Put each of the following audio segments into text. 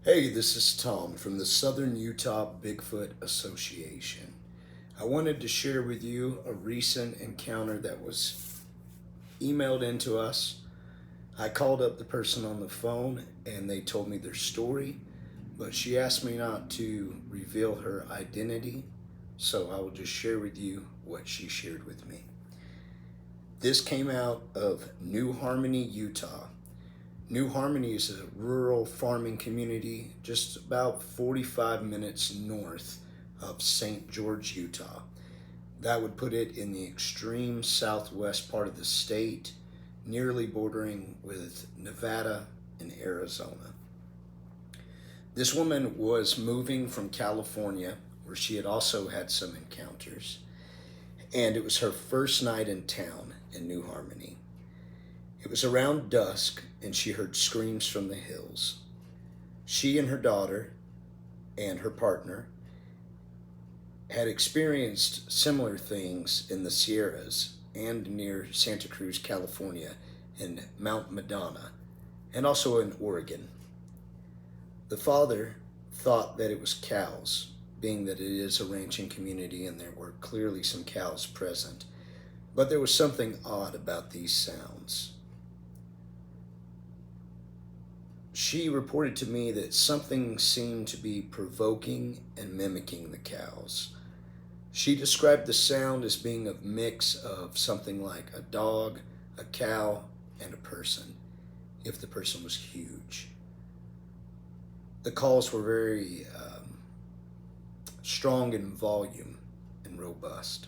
Hey, this is Tom from the Southern Utah Bigfoot Association. I wanted to share with you a recent encounter that was emailed into us. I called up the person on the phone and they told me their story, but she asked me not to reveal her identity, so I will just share with you what she shared with me. This came out of New Harmony, Utah. New Harmony is a rural farming community just about 45 minutes north of St. George, Utah. That would put it in the extreme southwest part of the state, nearly bordering with Nevada and Arizona. This woman was moving from California, where she had also had some encounters, and it was her first night in town in New Harmony. It was around dusk, and she heard screams from the hills. She and her daughter and her partner had experienced similar things in the Sierras and near Santa Cruz, California, and Mount Madonna, and also in Oregon. The father thought that it was cows, being that it is a ranching community and there were clearly some cows present, but there was something odd about these sounds. She reported to me that something seemed to be provoking and mimicking the cows. She described the sound as being a mix of something like a dog, a cow, and a person, if the person was huge. The calls were very strong in volume and robust.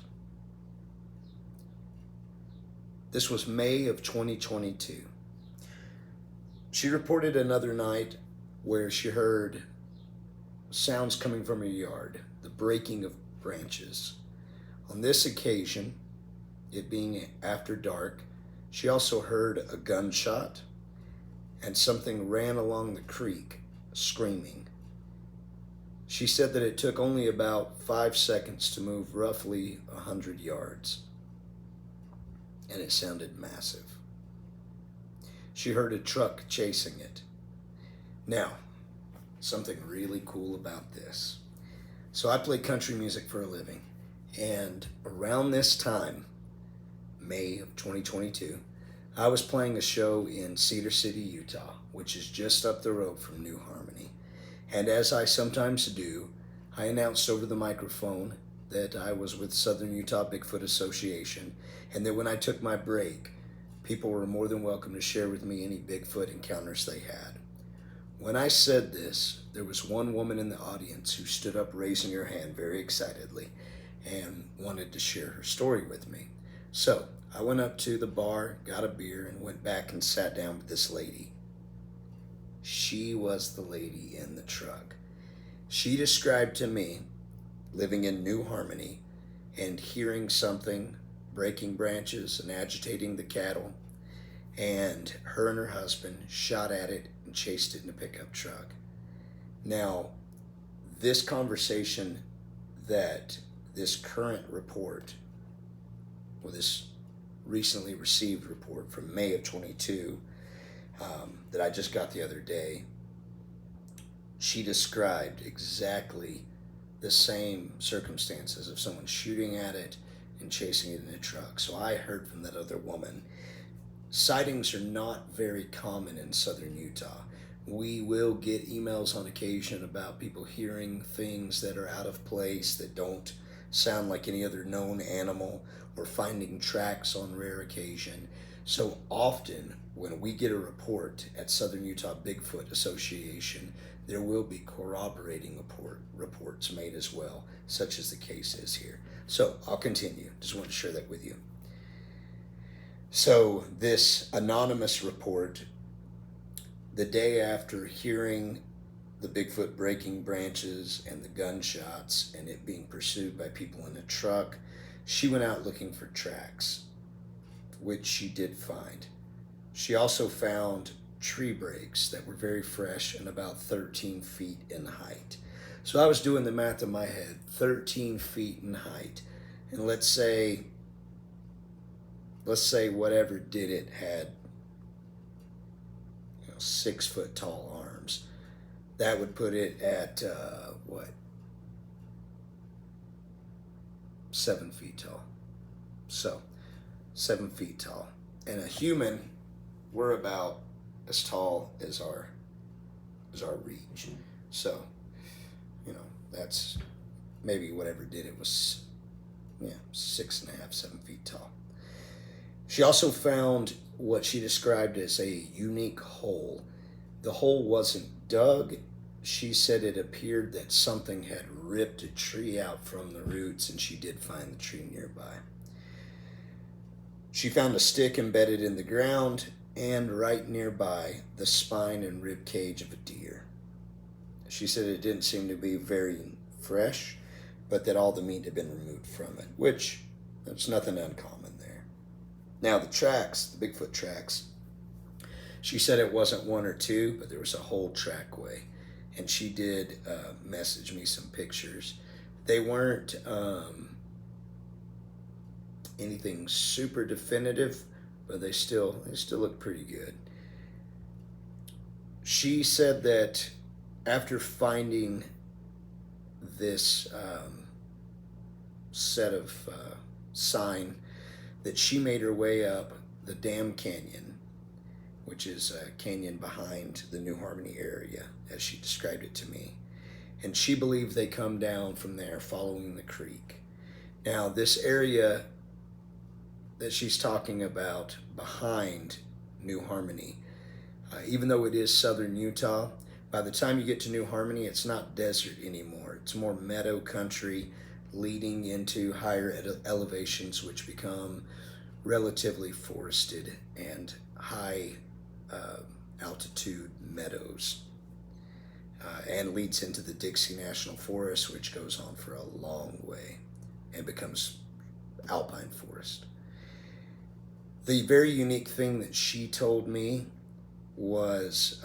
This was May of 2022. She reported another night where she heard sounds coming from her yard, the breaking of branches. On this occasion, it being after dark, she also heard a gunshot and something ran along the creek, screaming. She said that it took only about 5 seconds to move roughly 100 yards, and it sounded massive. She heard a truck chasing it. Now, something really cool about this. So I play country music for a living, and around this time, May of 2022, I was playing a show in Cedar City, Utah, which is just up the road from New Harmony. And as I sometimes do, I announced over the microphone that I was with Southern Utah Bigfoot Association, and that when I took my break, people were more than welcome to share with me any Bigfoot encounters they had. When I said this, there was one woman in the audience who stood up raising her hand very excitedly and wanted to share her story with me. So I went up to the bar, got a beer, and went back and sat down with this lady. She was the lady in the truck. She described to me living in New Harmony and hearing something breaking branches and agitating the cattle, and her and her husband shot at it and chased it in a pickup truck. Now, this conversation that this current report, or this recently received report from May of 22, that I just got the other day, she described exactly the same circumstances of someone shooting at it and chasing it in a truck. So I heard from that other woman. Sightings are not very common in southern Utah. We will get emails on occasion about people hearing things that are out of place, that don't sound like any other known animal, or finding tracks on rare occasion. So often when we get a report at Southern Utah Bigfoot Association, there will be corroborating reports made as well, such as the case is here. So I'll continue. Just want to share that with you. So this anonymous report, the day after hearing the Bigfoot breaking branches and the gunshots and it being pursued by people in a truck, she went out looking for tracks, which she did find. She also found tree breaks that were very fresh and about 13 feet in height. So I was doing the math in my head, 13 feet in height. And let's say whatever did it had 6 foot tall arms. That would put it at, 7 feet tall. So, 7 feet tall. And a human, we're about as tall as our reach. So, that's maybe whatever did it was, 6.5, 7 feet tall. She also found what she described as a unique hole. The hole wasn't dug. She said it appeared that something had ripped a tree out from the roots, and she did find the tree nearby. She found a stick embedded in the ground, and right nearby, the spine and rib cage of a deer. She said it didn't seem to be very fresh, but that all the meat had been removed from it, which there's nothing uncommon there. Now the tracks, the Bigfoot tracks, she said it wasn't one or two, but there was a whole trackway. And she did message me some pictures. They weren't anything super definitive, but they still look pretty good. She said that after finding this set of sign, that she made her way up the Dam Canyon, which is a canyon behind the New Harmony area, as she described it to me. And she believed they come down from there following the creek. Now, this area that she's talking about behind New Harmony, even though it is southern Utah, by the time you get to New Harmony, it's not desert anymore. It's more meadow country leading into higher elevations, which become relatively forested and high altitude meadows, and leads into the Dixie National Forest, which goes on for a long way and becomes alpine forest. The very unique thing that she told me was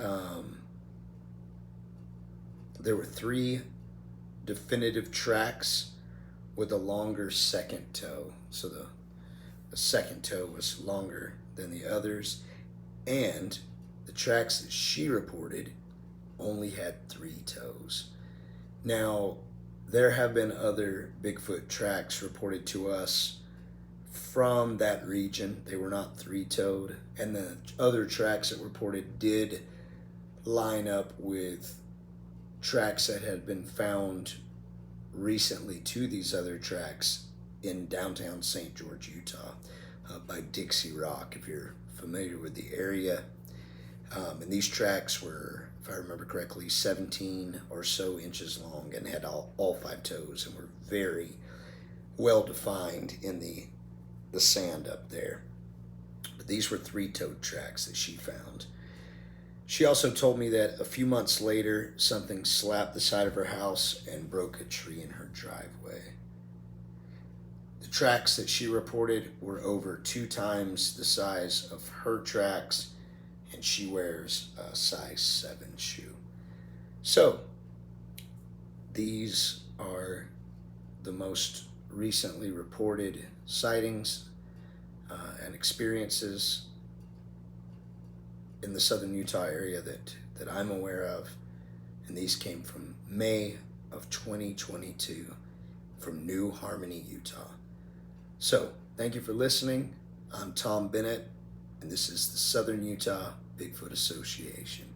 there were 3 definitive tracks with a longer second toe. So the second toe was longer than the others, and the tracks that she reported only had 3 toes. Now, there have been other Bigfoot tracks reported to us from that region. They were not 3-toed, and the other tracks that were reported did line up with tracks that had been found recently to these other tracks in downtown St. George, Utah, by Dixie Rock, if you're familiar with the area. And these tracks were, if I remember correctly, 17 or so inches long and had all 5 toes and were very well defined in the sand up there. But these were 3-toed tracks that she found. She also told me that a few months later, something slapped the side of her house and broke a tree in her driveway. The tracks that she reported were over 2 times the size of her tracks, and she wears a size 7 shoe. So, these are the most recently reported sightings and experiences in the southern Utah area that I'm aware of, and these came from May of 2022 from New Harmony, Utah. So, thank you for listening. I'm Tom Bennett, and this is the Southern Utah Bigfoot Association.